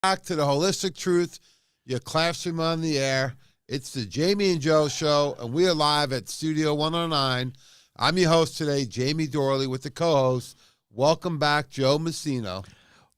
Back to the Holistic Truth, your classroom on the air. It's the Jamie and Joe Show, and we are live at Studio 109. I'm your host today, Jamie Dorley, with the co-host. Welcome back, Joe Messino.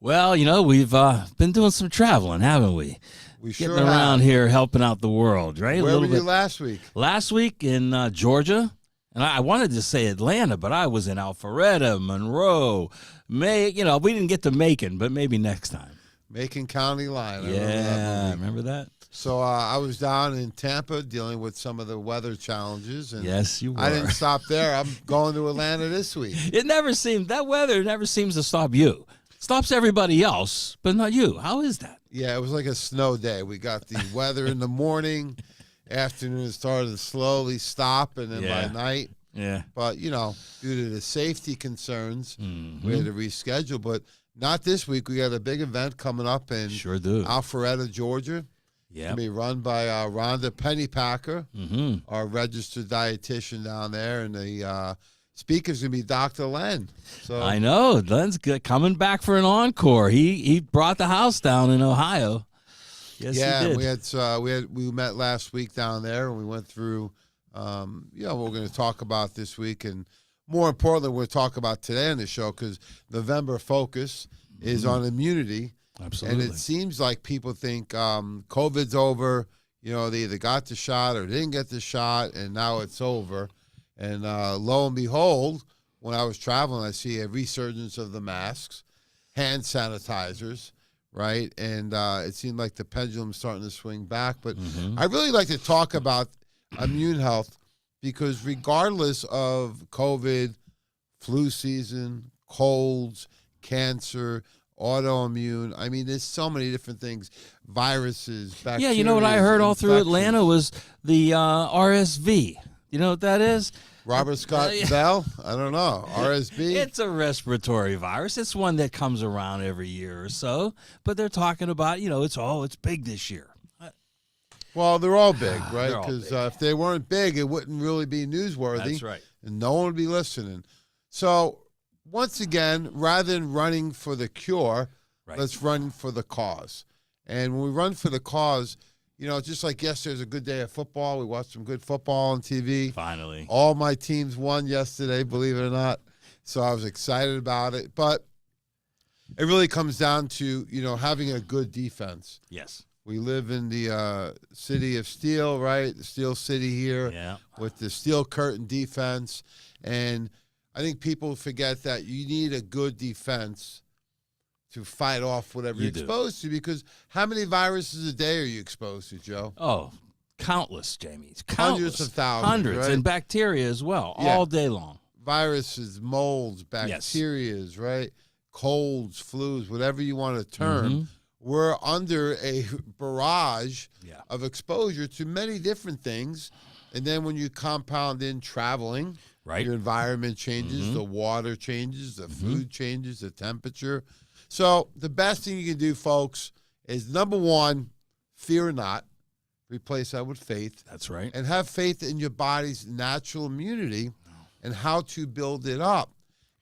Well, we've been doing some traveling, haven't we? We sure Getting around here, helping out the world, right? Where were you last week? Last week in Georgia, and I wanted to say Atlanta, but I was in Alpharetta, Monroe, we didn't get to Macon, but maybe next time. Macon County line. Remember that? So I was down in Tampa dealing with some of the weather challenges. And yes, you were. I didn't stop there. I'm going to Atlanta this week. That weather never seems to stop you. Stops everybody else, but not you. How is that? Yeah, it was like a snow day. We got the weather in the morning, afternoon it started to slowly stop, and then by night. Yeah. But, due to the safety concerns, we had to reschedule. But not this week. We got a big event coming up in Alpharetta, Georgia. Yeah. It's going to be run by Rhonda Pennypacker, our registered dietitian down there, and the speaker's going to be Dr. Len. So I know. Len's coming back for an encore. He brought the house down in Ohio. Yes, he did. We met last week down there, and we went through, what we're going to talk about this week, and more importantly, we'll talk about today on the show because November focus is on immunity. Absolutely. And it seems like people think COVID's over. They either got the shot or didn't get the shot, and now it's over. And lo and behold, when I was traveling, I see a resurgence of the masks, hand sanitizers, right? And it seemed like the pendulum's starting to swing back. But I really like to talk about immune health because regardless of COVID, flu season, colds, cancer, autoimmune, there's so many different things, viruses, bacteria. Yeah, you know what I heard all through Atlanta was the RSV. You know what that is? Robert Scott Bell? I don't know. RSV? It's a respiratory virus. It's one that comes around every year or so. But they're talking about, it's big this year. Well, they're all big, right? Because if they weren't big, it wouldn't really be newsworthy. That's right. And no one would be listening. So, once again, rather than running for the cure, let's run for the cause. And when we run for the cause, just like yesterday was a good day of football. We watched some good football on TV. Finally. All my teams won yesterday, believe it or not. So I was excited about it. But it really comes down to, having a good defense. Yes. We live in the city of steel, right? The Steel City here with the steel curtain defense. And I think people forget that you need a good defense to fight off whatever you're exposed to, because how many viruses a day are you exposed to, Joe? Oh, countless, Jamie. Hundreds of thousands. Hundreds, right? And bacteria as well, all day long. Viruses, molds, bacterias, right? Colds, flus, whatever you want to term. We're under a barrage of exposure to many different things. And then when you compound in traveling, your environment changes, the water changes, the food changes, the temperature. So the best thing you can do, folks, is number one, fear not. Replace that with faith. That's right. And have faith in your body's natural immunity and how to build it up.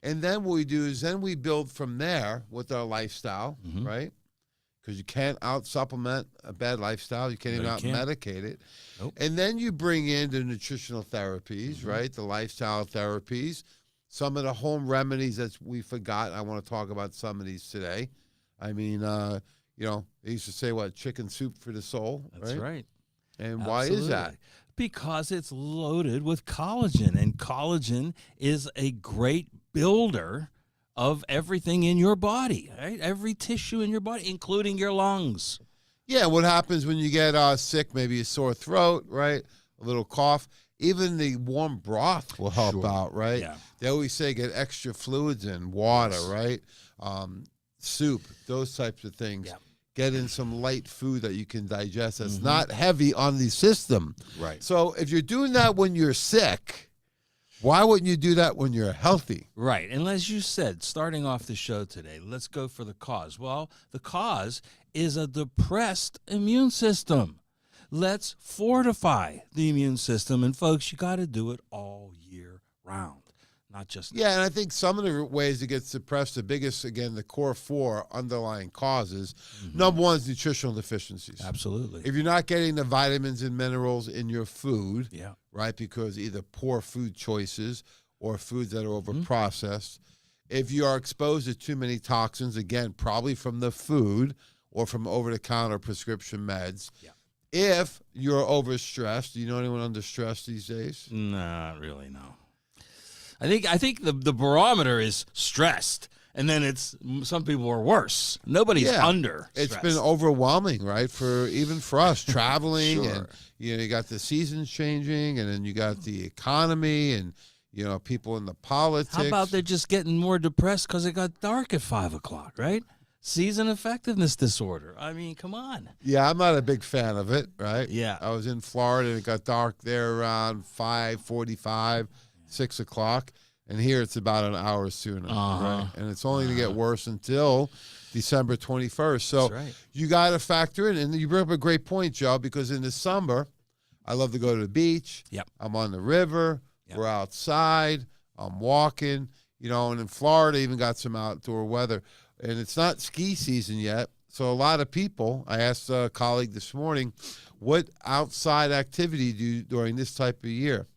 And then what we do is we build from there with our lifestyle, right? Because you can't out-supplement a bad lifestyle. You can't even out-medicate it. Nope. And then you bring in the nutritional therapies, right? The lifestyle therapies. Some of the home remedies that we forgot. I want to talk about some of these today. They used to say, chicken soup for the soul. That's right. And why is that? Because it's loaded with collagen, and collagen is a great builder of everything in your body, right? Every tissue in your body, including your lungs. Yeah, what happens when you get sick, maybe a sore throat, right? A little cough. Even the warm broth will help out, right? Yeah. They always say get extra fluids in, water, right? Soup, those types of things. Yeah. Get in some light food that you can digest that's not heavy on the system. Right. So if you're doing that when you're sick, why wouldn't you do that when you're healthy? Right. And as you said, starting off the show today, let's go for the cause. Well, the cause is a depressed immune system. Let's fortify the immune system. And folks, you got to do it all year round. not just Yeah, and I think some of the ways it gets suppressed, the biggest, again, the core four underlying causes. Number one is nutritional deficiencies. absolutely. If you're not getting the vitamins and minerals in your food, Yeah. right, because either poor food choices or foods that are over-processed, if you are exposed to too many toxins, again, probably from the food or from over-the-counter prescription meds, if you're overstressed, do you know anyone under stress these days? Not really, no. I think the barometer is stressed, and then it's some people are worse. Nobody's under It's stress. been overwhelming, right? Even for us traveling, Sure. and you got the seasons changing, and then you got the economy, and people in the politics. How about they're just getting more depressed because it got dark at 5 o'clock, right? Season effectiveness disorder. I mean, come on. Yeah, I'm not a big fan of it, right? Yeah. I was in Florida, and it got dark there around 5:45, 6 o'clock, and here it's about an hour sooner, right? And it's only going to get worse until December 21st. So That's right. you got to factor in, and you bring up a great point, Joe, because in the summer, I love to go to the beach. Yep. I'm on the river. Yep. We're outside. I'm walking, and in Florida, even got some outdoor weather. And it's not ski season yet. So a lot of people, I asked a colleague this morning, what outside activity do you during this type of year?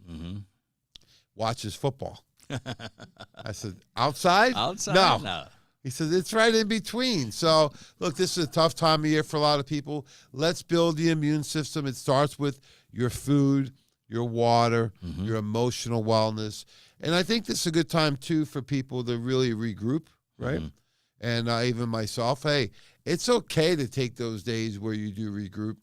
Watches football. I said, outside? Outside? No. He says, it's right in between. So, look, this is a tough time of year for a lot of people. Let's build the immune system. It starts with your food, your water, your emotional wellness. And I think this is a good time, too, for people to really regroup, right? And even myself, hey, it's okay to take those days where you do regroup.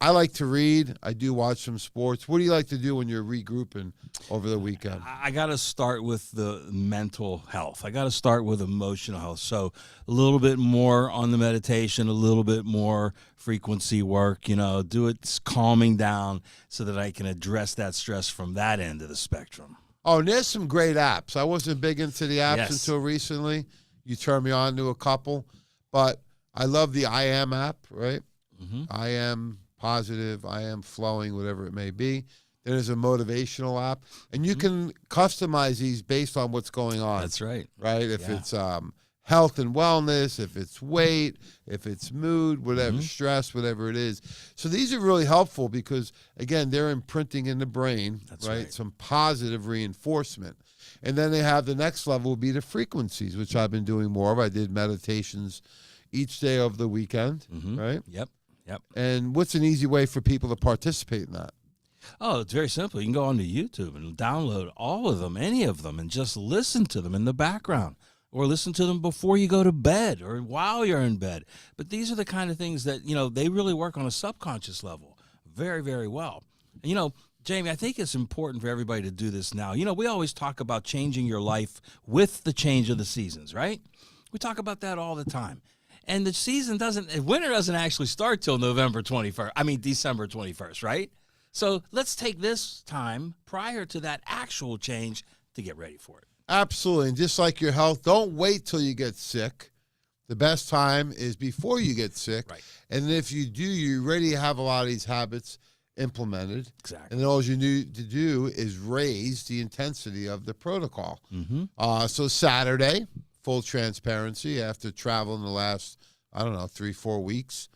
I like to read. I do watch some sports. What do you like to do when you're regrouping over the weekend? I got to start with the mental health. I got to start with emotional health. So a little bit more on the meditation, a little bit more frequency work, do it calming down so that I can address that stress from that end of the spectrum. Oh, and there's some great apps. I wasn't big into the apps until recently. You turned me on to a couple, but I love the I Am app, right? I am positive, I am flowing, whatever it may be. There's a motivational app, and you can customize these based on what's going on. That's right. Right? If it's health and wellness, if it's weight, if it's mood, whatever, stress, whatever it is. So these are really helpful because, again, they're imprinting in the brain, right? Some positive reinforcement. And then they have the next level will be the frequencies, which I've been doing more of. I did meditations each day of the weekend, right? Yep. And what's an easy way for people to participate in that? Oh, it's very simple. You can go onto YouTube and download all of them, any of them, and just listen to them in the background or listen to them before you go to bed or while you're in bed. But these are the kind of things that, they really work on a subconscious level very, very well. And, Jamie, I think it's important for everybody to do this now. We always talk about changing your life with the change of the seasons, right? We talk about that all the time. And the winter doesn't actually start till December 21st, right? So let's take this time prior to that actual change to get ready for it. Absolutely. And just like your health, don't wait till you get sick. The best time is before you get sick. Right. And if you do, you already have a lot of these habits implemented. Exactly. And then all you need to do is raise the intensity of the protocol. So Saturday, full transparency, after traveling the last, 3-4 weeks,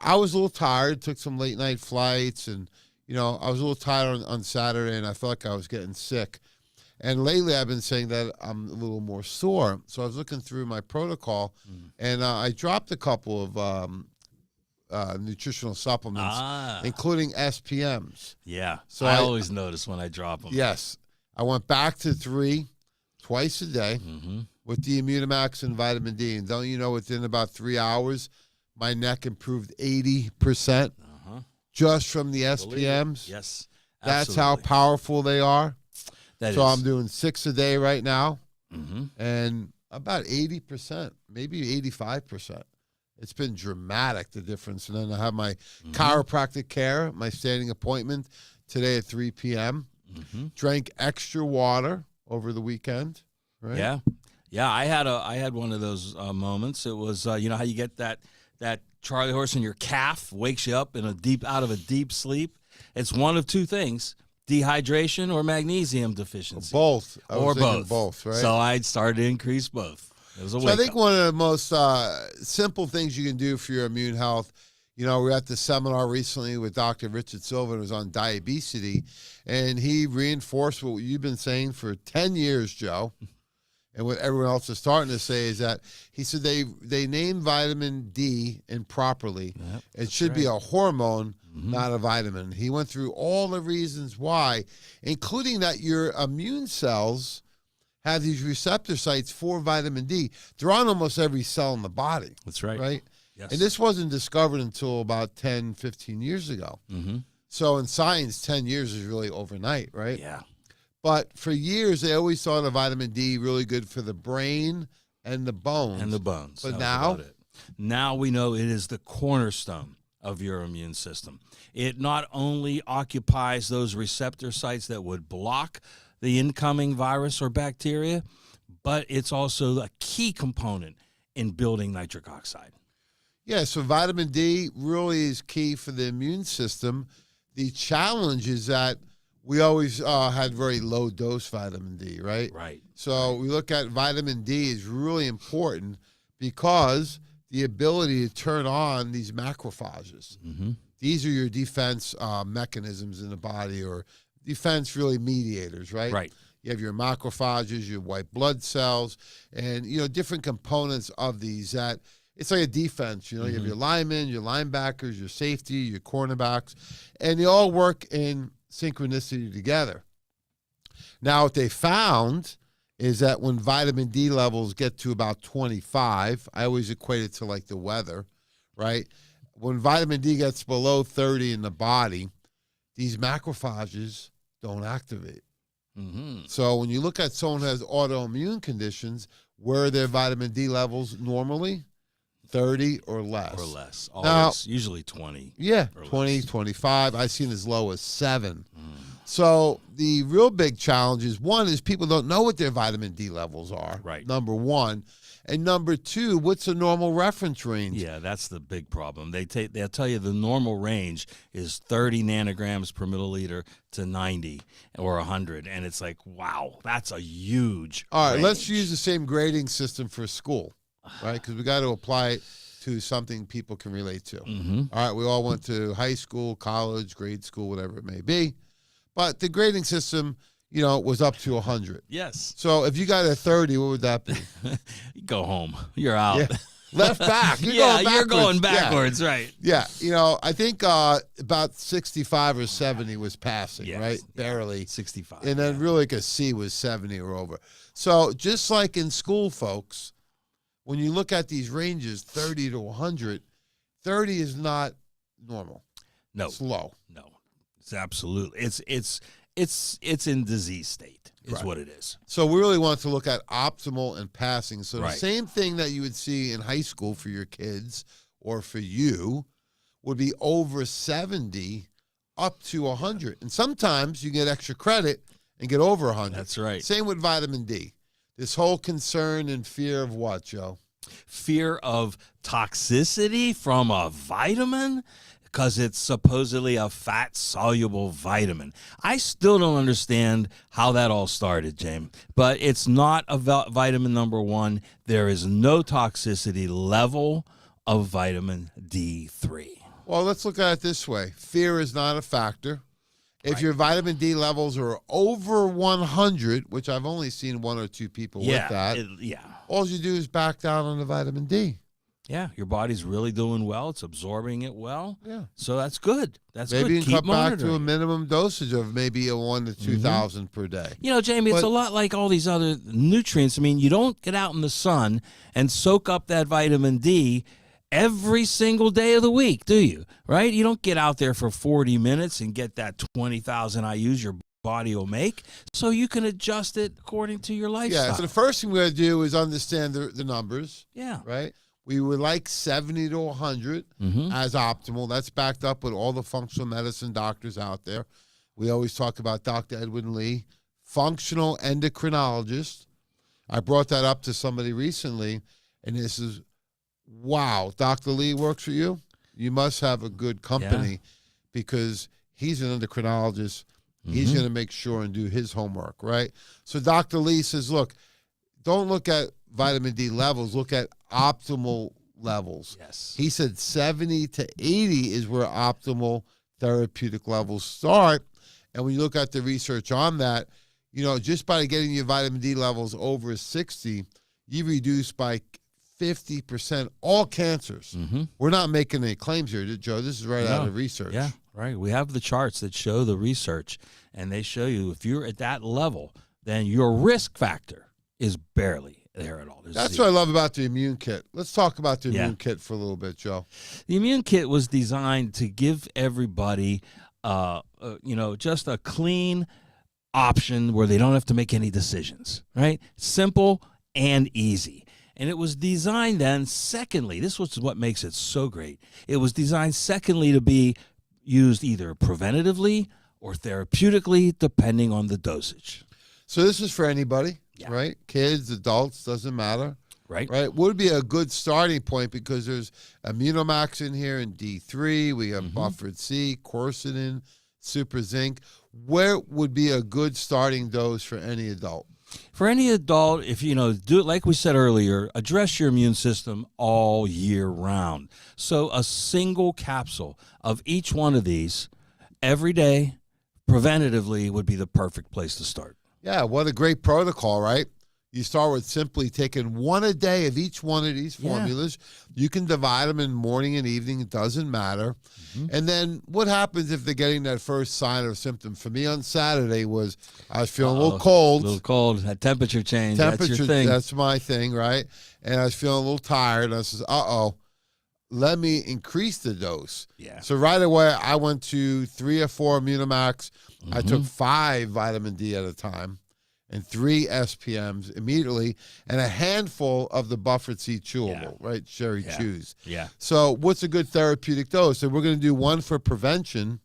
I was a little tired, took some late night flights, and, I was a little tired on Saturday, and I felt like I was getting sick. And lately I've been saying that I'm a little more sore. So I was looking through my protocol, and I dropped a couple of nutritional supplements, including SPMs. Yeah. So I always notice when I drop them. Yes. I went back to 3 twice a day with the Immunimax and vitamin D. And don't you know, within about 3 hours, my neck improved 80% just from the SPMs. Yes. That's how powerful they are. So I'm doing 6 a day right now, and about 80%, maybe 85%. It's been dramatic, the difference. And then I have my chiropractic care, my standing appointment today at 3 p.m. Drank extra water over the weekend, right? Yeah. Yeah, I had one of those moments. It was, how you get that Charlie horse in your calf wakes you up out of a deep sleep. It's one of two things. dehydration or magnesium deficiency. Both. I was Or thinking both. right? So I started to increase both. It was a So I think wake-up. one of the most simple things you can do for your immune health, we were at the seminar recently with Dr. Richard Silva, who was on diabesity, and he reinforced what you've been saying for 10 years, Joe, and what everyone else is starting to say is that he said they named vitamin D improperly. Yep, it should be right. a hormone, not a vitamin. He went through all the reasons why, including that your immune cells have these receptor sites for vitamin D. They're on almost every cell in the body. That's right. Right? Yes. And this wasn't discovered until about 10, 15 years ago. Mm-hmm. So in science, 10 years is really overnight, right? Yeah. But for years, they always thought of vitamin D really good for the brain and the bones. And the bones. But That was now? about it. Now we know it is the cornerstone of your immune system. It not only occupies those receptor sites that would block the incoming virus or bacteria, but it's also a key component in building nitric oxide. Yeah, so vitamin D really is key for the immune system. The challenge is that we always had very low dose vitamin D, right? Right. So we look at vitamin D is really important because the ability to turn on these macrophages. Mm-hmm. These are your defense mechanisms in the body, or defense really mediators, right? Right. You have your macrophages, your white blood cells, and different components of these that it's like a defense. You have your linemen, your linebackers, your safety, your cornerbacks, and they all work in synchronicity together. Now, what they found is that when vitamin D levels get to about 25, I always equate it to like the weather, right? When vitamin D gets below 30 in the body, these macrophages don't activate. Mm-hmm. So when you look at someone who has autoimmune conditions, where are their vitamin D levels normally? 30 or less. Or less. Now- Always, usually 20. Yeah, Or 20, less. 25. I've seen as low as 7. So the real big challenge is, one, is people don't know what their vitamin D levels are. Right. Number one. And number two, what's the normal reference range? Yeah, that's the big problem. They'll tell you the normal range is 30 nanograms per milliliter to 90 or 100, and it's like, wow, that's a huge. All right, let's range. use the same grading system for school, right? Because we got to apply it to something people can relate to. Mm-hmm. All right, we all went to high school, college, grade school, whatever it may be. But the grading system, was up to 100. Yes. So if you got a 30, what would that be? Go home. You're out. Yeah. Left back. You're going backwards. backwards, right? Yeah. I think about 65 or 70 was passing, Yes. right? Barely. 65. And then really like a C was 70 or over. So just like in school, folks, when you look at these ranges, 30 to 100, 30 is not normal. No. It's low. No. It's absolutely. It's in disease state is Right. what it is. So we really want to look at optimal and passing. So Right. the same thing that you would see in high school for your kids or for you would be over 70 up to 100. And sometimes you get extra credit and get over 100. That's right. Same with vitamin D. This whole concern and fear of what, Joe? Fear of toxicity from a vitamin because it's supposedly a fat-soluble vitamin. I still don't understand how that all started, James, but it's not a vitamin number one. There is no toxicity level of vitamin D3. Well, let's look at it this way. Fear is not a factor. If Right. your vitamin D levels are over 100, which I've only seen one or two people with that, all you do is back down on the vitamin D. Yeah, your body's really doing well. It's absorbing it well. Yeah. So that's good. That's Maybe good. you can Keep cut back to a monitoring. minimum dosage of maybe a 1 to 2,000 per day. Jamie, it's But- a lot like all these other nutrients. I mean, you don't get out in the sun and soak up that vitamin D every single day of the week, do you? Right? You don't get out there for 40 minutes and get that 20,000 IUs your body will make, so you can adjust it according to your lifestyle. Yeah, so the first thing we got to do is understand the numbers, Yeah. right? We would like 70 to 100 as optimal. That's backed up with all the functional medicine doctors out there. We always talk about Dr. Edwin Lee, functional endocrinologist. I brought that up to somebody recently, and this is, wow, Dr. Lee works for you? You must have a good company because he's an endocrinologist He's going to make sure and do his homework, right? So Dr. Lee says, look, don't look at vitamin D levels, look at optimal levels. Yes. He said 70 to 80 is where optimal therapeutic levels start. And when you look at the research on that, just by getting your vitamin D levels over 60, you reduce by 50% all cancers. We're not making any claims here, Joe. This is right out of research. Yeah, right. We have the charts that show the research, and they show you if you're at that level, then your risk factor is barely there at all. That's what I love about the immune kit. Let's talk about the immune kit for a little bit, Joe. The immune kit was designed to give everybody, just a clean option where they don't have to make any decisions, right? Simple and easy. And it was designed then, secondly, this was what makes it so great. It was designed, secondly, to be used either preventatively or therapeutically, depending on the dosage. So this is for anybody, right? Kids, adults, doesn't matter. Right. Would be a good starting point because there's Immunomax in here and D3. We have Buffered C, quercetin, Super Zinc. Where would be a good starting dose for any adult? For any adult, if do it like we said earlier, address your immune system all year round. So a single capsule of each one of these every day, preventatively, would be the perfect place to start. Yeah, what a great protocol, right? You start with simply taking one a day of each one of these formulas. You can divide them in morning and evening. It doesn't matter. And then what happens if they're getting that first sign or symptom? For me on Saturday was I was feeling a little cold. A little cold. That temperature change. That's your thing. That's my thing, right? And I was feeling a little tired. And I says, let me increase the dose. Yeah. So right away, I went to 3 or 4 Immunomax. I took 5 vitamin D at a time and 3 SPMs immediately, and a handful of the Buffered C chewable, right? Cherry Chews. Yeah. So what's a good therapeutic dose? And we're going to do one for prevention.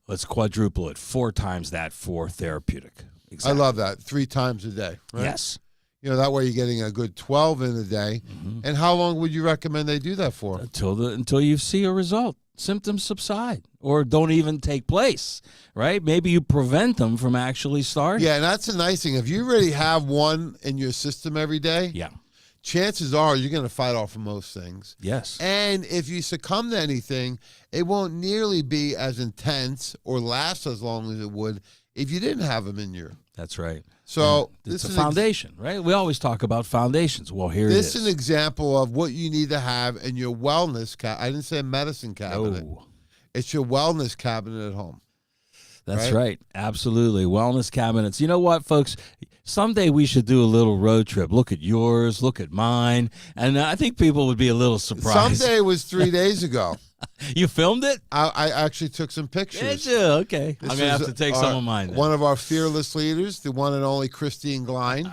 Let's quadruple it, 4 times that for therapeutic. Exactly. I love that. 3 times a day, right? Yes. That way you're getting a good 12 in a day. And how long would you recommend they do that for? Until you see a result. Symptoms subside or don't even take place, right? Maybe you prevent them from actually starting. Yeah, and that's the nice thing. If you already have one in your system every day, chances are you're going to fight off of most things. Yes. And if you succumb to anything, it won't nearly be as intense or last as long as it would if you didn't have them in your. That's right. So it's a foundation, right? We always talk about foundations. Well, here it is. This is an example of what you need to have in your wellness cabinet. I didn't say medicine cabinet. No. It's your wellness cabinet at home. That's right. Absolutely. Wellness cabinets. You know what, folks? Someday we should do a little road trip. Look at yours. Look at mine. And I think people would be a little surprised. Someday was 3 days ago. You filmed it? I actually took some pictures. Did you? Okay. I'm going to have to take some of mine then. One of our fearless leaders, the one and only Christine Glein.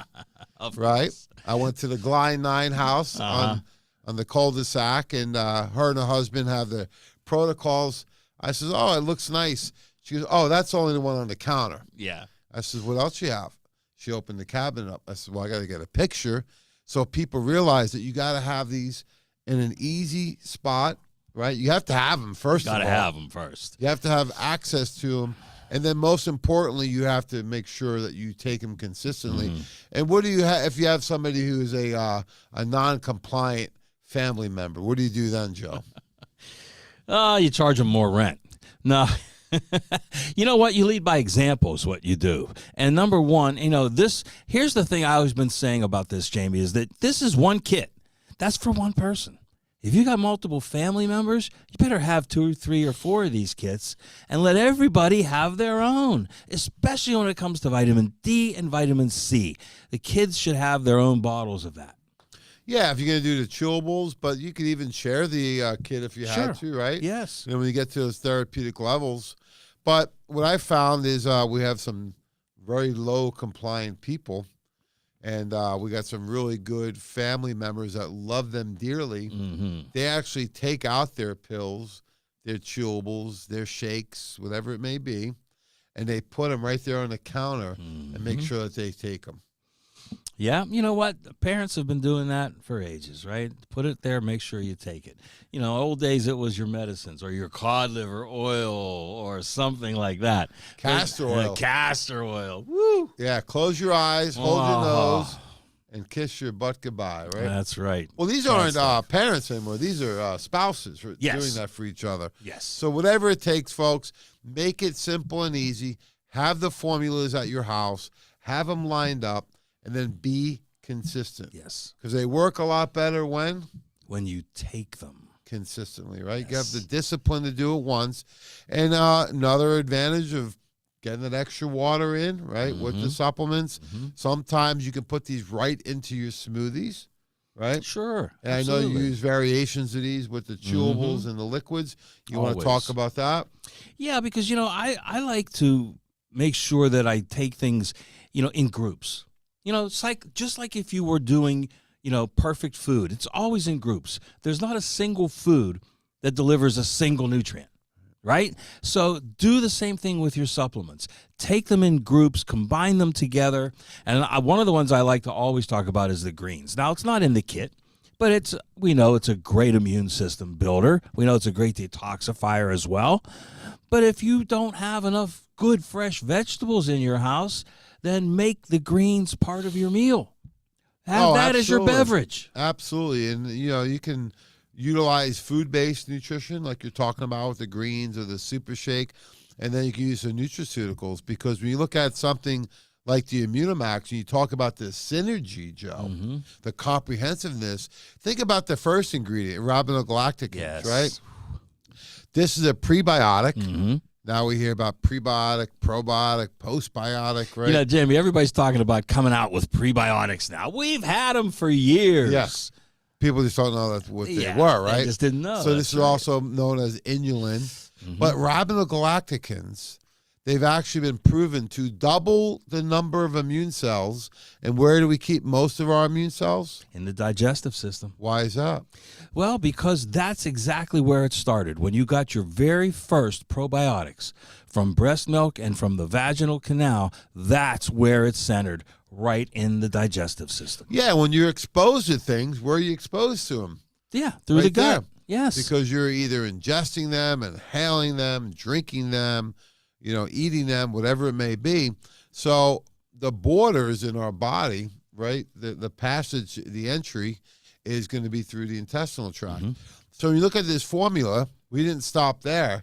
Right? I went to the Glein 9 house on the cul-de-sac, and her and her husband have the protocols. I said, it looks nice. She goes, that's only the one on the counter. Yeah. I said, what else you have? She opened the cabinet up. I said, well, I got to get a picture so people realize that you got to have these in an easy spot, right? You have to have them first. Got to have them first. You have to have access to them. And then most importantly, you have to make sure that you take them consistently. And what do you have if you have somebody who is a non-compliant family member? What do you do then, Joe? You charge them more rent. No. You know what? You lead by example is what you do. And number one, here's the thing I've always been saying about this, Jamie, is that this is one kit. That's for one person. If you got multiple family members, you better have 2 or 3 or 4 of these kits and let everybody have their own, especially when it comes to vitamin D and vitamin C. The kids should have their own bottles of that. Yeah, if you're going to do the chewables, but you could even share the kit if you had to, right? Yes. When you get to those therapeutic levels. But what I found is we have some very low compliant people, and we got some really good family members that love them dearly. They actually take out their pills, their chewables, their shakes, whatever it may be, and they put them right there on the counter and make sure that they take them. Yeah, you know what? Parents have been doing that for ages, right? Put it there, make sure you take it. You know, old days it was your medicines or your cod liver oil or something like that. Castor oil. Castor oil. Woo! Yeah, close your eyes, hold your Oh. nose, and kiss your butt goodbye, right? That's right. Well, these That's aren't parents anymore. These are spouses who are Yes. doing that for each other. Yes. So whatever it takes, folks, make it simple and easy. Have the formulas at your house. Have them lined up, and then be consistent. Yes. Because they work a lot better when When you take them. consistently, right? You Yes. have the discipline to do it once. And another advantage of getting that extra water in, right, with the supplements. Sometimes you can put these right into your smoothies, right? Sure. And I know you absolutely. use variations of these with the chewables and the liquids. You want to talk Always. about that? Yeah, because, you know, I like to make sure that I take things, you know, in groups. You know, it's like just like if you were doing, you know, perfect food, it's always in groups. There's not a single food that delivers a single nutrient, right? So do the same thing with your supplements. Take them in groups, combine them together. And one of the ones I like to always talk about is the greens. Now, it's not in the kit, but we know it's a great immune system builder. We know it's a great detoxifier as well. But if you don't have enough good fresh vegetables in your house, then make the greens part of your meal. Have that as your absolutely. beverage. Absolutely. And, you know, you can utilize food-based nutrition like you're talking about with the greens or the super shake, and then you can use the nutraceuticals because when you look at something like the Immunomax and you talk about the synergy, Joe, the comprehensiveness, think about the first ingredient, rhabdogalacticans, Yes. right? This is a prebiotic. Mm-hmm. Now we hear about prebiotic, probiotic, postbiotic, right? You know, Jamie, everybody's talking about coming out with prebiotics now. We've had them for years. Yes. People just don't know that's what Yeah, they were, right? They just didn't know. So this That's is right. also known as inulin. But rhabdogalacticans, they've actually been proven to double the number of immune cells. And where do we keep most of our immune cells? in the digestive system. Why is that? Well, because that's exactly where it started. When you got your very first probiotics from breast milk and from the vaginal canal, that's where it's centered, right in the digestive system. Yeah, when you're exposed to things, where are you exposed to them? Yeah, through Right the gut. there. Yes. Because you're either ingesting them, inhaling them, drinking them, you know, eating them, whatever it may be. So the borders in our body, right, the passage, the entry is going to be through the intestinal tract. So when you look at this formula, we didn't stop there.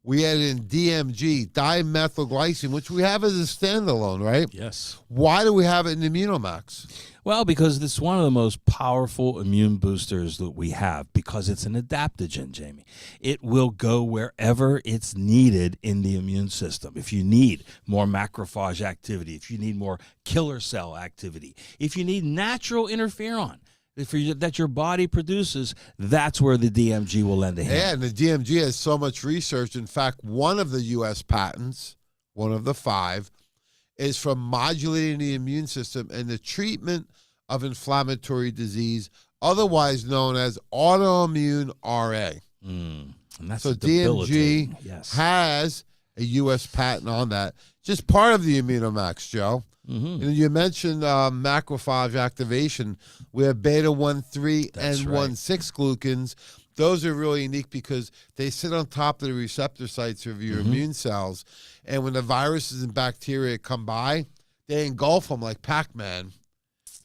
We added in DMG, dimethylglycine, which we have as a standalone, right? Yes. Why do we have it in Immunomax? Well, because it's one of the most powerful immune boosters that we have because it's an adaptogen, Jamie. It will go wherever it's needed in the immune system. If you need more macrophage activity, if you need more killer cell activity, if you need natural interferon that your body produces, that's where the DMG will lend a hand. Yeah, and the DMG has so much research. In fact, one of the U.S. patents, one of the 5, is from modulating the immune system and the treatment of inflammatory disease, otherwise known as autoimmune RA. And that's So debilitating. DMG Yes. has a U.S. patent on that. Just part of the Immunomax, Joe. Mm-hmm. And you mentioned macrophage activation. We have beta-1,3 That's and right. 1,6 glucans. Those are really unique because they sit on top of the receptor sites of your immune cells. And when the viruses and bacteria come by, they engulf them like Pac-Man.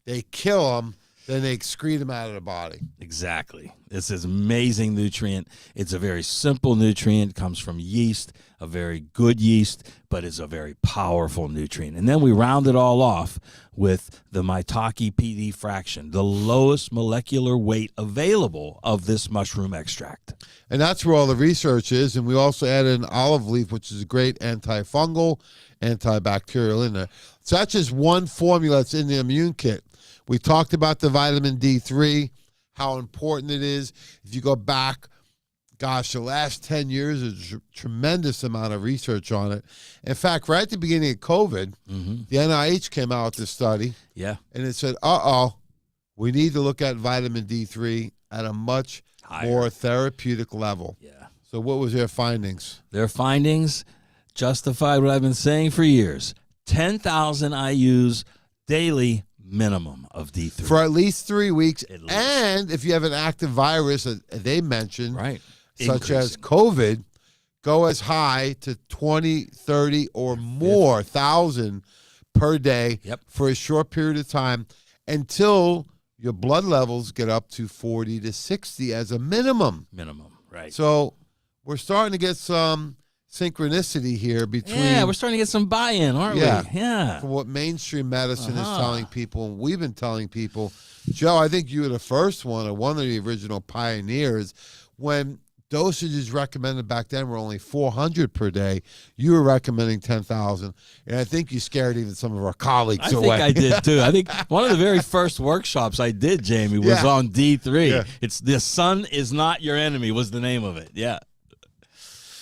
They kill them, then they excrete them out of the body. Exactly. It's an amazing nutrient. It's a very simple nutrient. It comes from yeast, a very good yeast, but it's a very powerful nutrient. And then we round it all off with the Maitake PD fraction, the lowest molecular weight available of this mushroom extract. And that's where all the research is. And we also added an olive leaf, which is a great antifungal, antibacterial in there. So that's just one formula that's in the immune kit. We talked about the vitamin D3, how important it is. If you go back, gosh, the last 10 years, there's a tremendous amount of research on it. In fact, right at the beginning of COVID, the NIH came out with this study, Yeah. and it said, we need to look at vitamin D3 at a much Higher. more therapeutic level. Yeah. So what was their findings? Their findings justified what I've been saying for years. 10,000 IUs daily minimum of D3. For at least 3 weeks. At least. And if you have an active virus that they mentioned, Right. such as COVID, go as high to 20, 30, or more thousand per day Yep. for a short period of time until your blood levels get up to 40 to 60 as a minimum. Minimum, right. So we're starting to get some synchronicity here between Yeah, we're starting to get some buy-in, aren't Yeah. we? Yeah. for what mainstream medicine is Uh-huh. telling people, and we've been telling people. Joe, I think you were the first one, or one of the original pioneers, when dosages recommended back then were only 400 per day. You were recommending 10,000, and I think you scared even some of our colleagues I away. think I did too. I think one of the very first workshops I did, Jamie, was Yeah. on D3. Yeah. It's The Sun Is Not Your Enemy was the name of it. Yeah.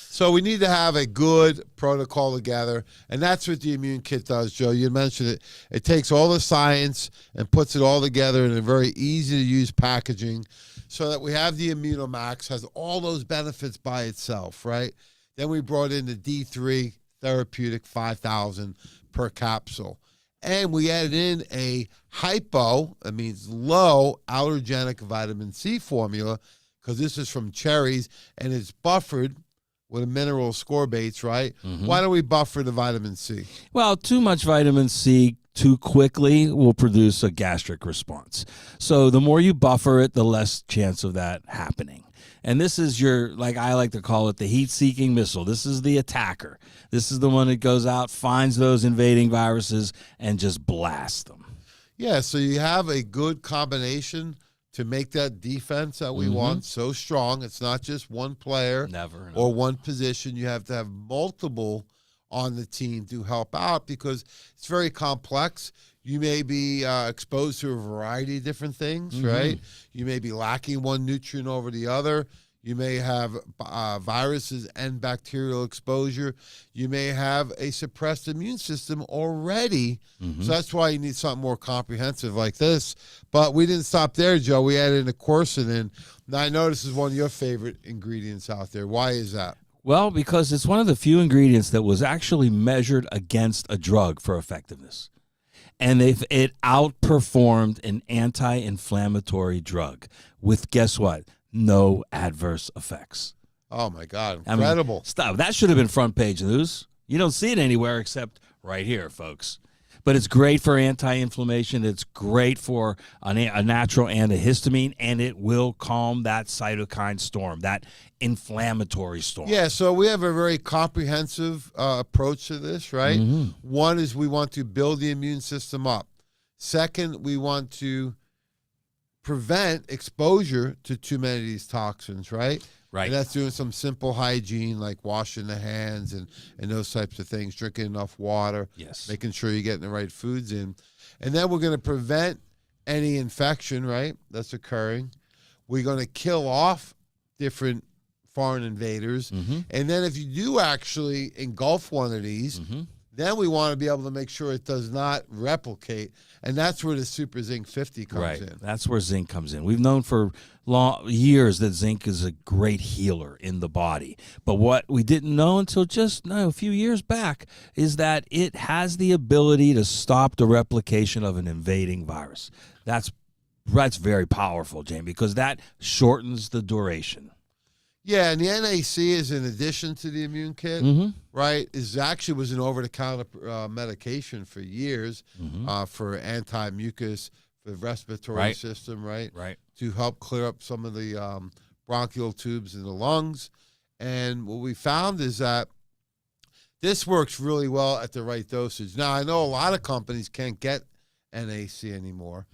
So we need to have a good protocol together, and that's what the Immune Kit does, Joe. You mentioned it. It takes all the science and puts it all together in a very easy-to-use packaging so that we have the Immunomax, has all those benefits by itself, right? Then we brought in the D3 therapeutic 5,000 per capsule. And we added in a hypo, that means low allergenic vitamin C formula, because this is from cherries, and it's buffered with a mineral ascorbates, right? Why don't we buffer the vitamin C? Well, too much vitamin C too quickly will produce a gastric response. So the more you buffer it, the less chance of that happening. And this is your, like I like to call it, the heat-seeking missile. This is the attacker. This is the one that goes out, finds those invading viruses, and just blasts them. Yeah, so you have a good combination to make that defense that we want so strong. It's not just one player Never. or one position. You have to have multiple on the team to help out because it's very complex. You may be exposed to a variety of different things, right? You may be lacking one nutrient over the other. You may have viruses and bacterial exposure. You may have a suppressed immune system already. So that's why you need something more comprehensive like this. But we didn't stop there, Joe. We added in a quercetin in. Now, I know this is one of your favorite ingredients out there. Why is that? Well, because it's one of the few ingredients that was actually measured against a drug for effectiveness. And it outperformed an anti-inflammatory drug with, guess what? No adverse effects. Oh, my God. I mean, Incredible. stop. That should have been front page news. You don't see it anywhere except right here, folks. But it's great for anti-inflammation. It's great for a natural antihistamine, and it will calm that cytokine storm, that inflammatory storm. Yeah, so we have a very comprehensive approach to this, right? One is we want to build the immune system up. Second, we want to prevent exposure to too many of these toxins, right? Right. And that's doing some simple hygiene like washing the hands and those types of things, drinking enough water, Yes. making sure you're getting the right foods in. And then we're going to prevent any infection, right, that's occurring. We're going to kill off different foreign invaders. And then if you do actually engulf one of these, then we want to be able to make sure it does not replicate. And that's where the Super Zinc 50 comes in. That's where zinc comes in. We've known for years that zinc is a great healer in the body. But what we didn't know until just a few years back is that it has the ability to stop the replication of an invading virus. That's very powerful, Jamie, because that shortens the duration. Yeah, and the NAC is in addition to the immune kit, right? Is actually was an over-the-counter medication for years for anti-mucus, for the respiratory system, right? Right. To help clear up some of the bronchial tubes in the lungs. And what we found is that this works really well at the right dosage. Now, I know a lot of companies can't get NAC anymore.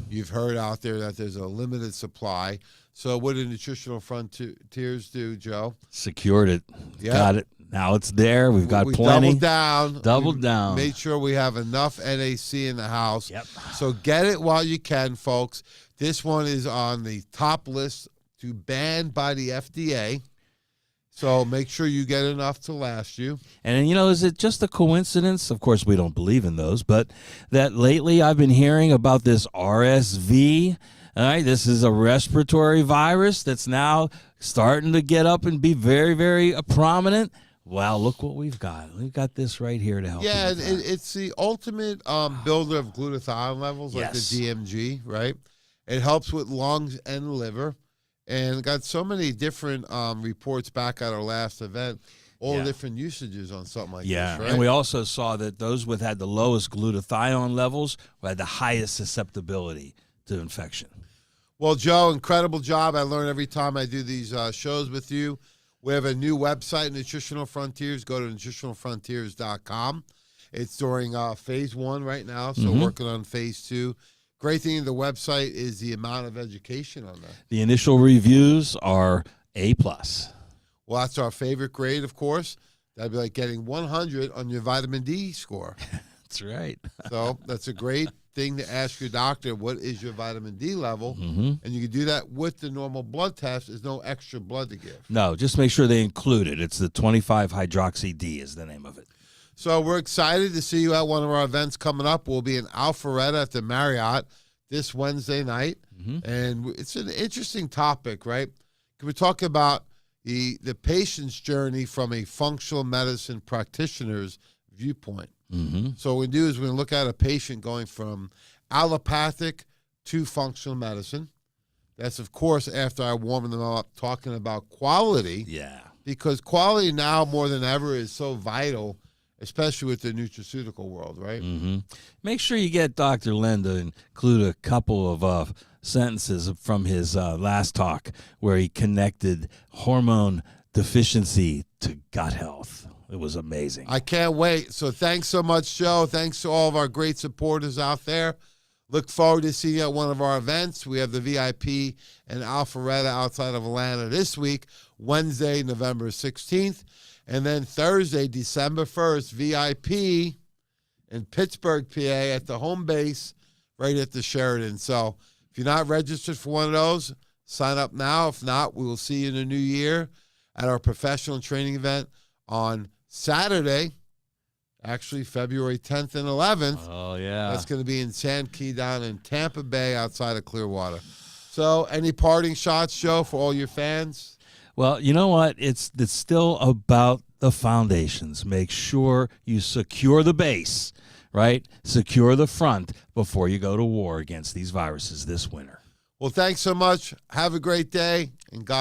You've heard out there that there's a limited supply. So what do Nutritional Frontiers do, Joe? Secured it. Yeah. Got it. Now it's there. We've got we plenty. Doubled We down. Made sure we have enough NAC in the house. Yep. So get it while you can, folks. This one is on the top list to ban by the FDA. So make sure you get enough to last you. And, is it just a coincidence? Of course, we don't believe in those, but that lately I've been hearing about this RSV. All right, this is a respiratory virus that's now starting to get up and be very, very prominent. Wow, look what we've got. We've got this right here to help. Yeah, you with that. it's the ultimate builder of glutathione levels, like Yes. the DMG, right? It helps with lungs and liver, and got so many different reports back at our last event, all Yeah. different usages on something like Yeah, this, right? and we also saw that those with had the lowest glutathione levels had the highest susceptibility to infection. Well, Joe, incredible job. I learn every time I do these shows with you. We have a new website, Nutritional Frontiers. Go to nutritionalfrontiers.com. It's during phase 1 right now, so working on phase 2. Great thing in the website is the amount of education on that. The initial reviews are A+. Well, that's our favorite grade, of course. That'd be like getting 100 on your vitamin D score. That's right. So that's a great thing to ask your doctor, what is your vitamin D level? Mm-hmm. And you can do that with the normal blood test. There's no extra blood to give. No, just make sure they include it. It's the 25-hydroxy-D is the name of it. So we're excited to see you at one of our events coming up. We'll be in Alpharetta at the Marriott this Wednesday night. And it's an interesting topic, right? We're talking about the patient's journey from a functional medicine practitioner's viewpoint. So what we do is we look at a patient going from allopathic to functional medicine. That's, of course, after I warm them up, talking about quality. Yeah. Because quality now more than ever is so vital, especially with the nutraceutical world, right? Make sure you get Dr. Len to include a couple of sentences from his last talk where he connected hormone deficiency to gut health. It was amazing. I can't wait. So thanks so much, Joe. Thanks to all of our great supporters out there. Look forward to seeing you at one of our events. We have the VIP in Alpharetta outside of Atlanta this week, Wednesday, November 16th. And then Thursday, December 1st, VIP in Pittsburgh, PA at the home base right at the Sheridan. So if you're not registered for one of those, sign up now. If not, we will see you in the new year at our professional training event on Saturday, actually February 10th and 11th. Oh, yeah. That's going to be in Sand Key down in Tampa Bay outside of Clearwater. So any parting shots, Joe, for all your fans? Well, you know what? It's still about the foundations. Make sure you secure the base, right? Secure the front before you go to war against these viruses this winter. Well, thanks so much. Have a great day, and God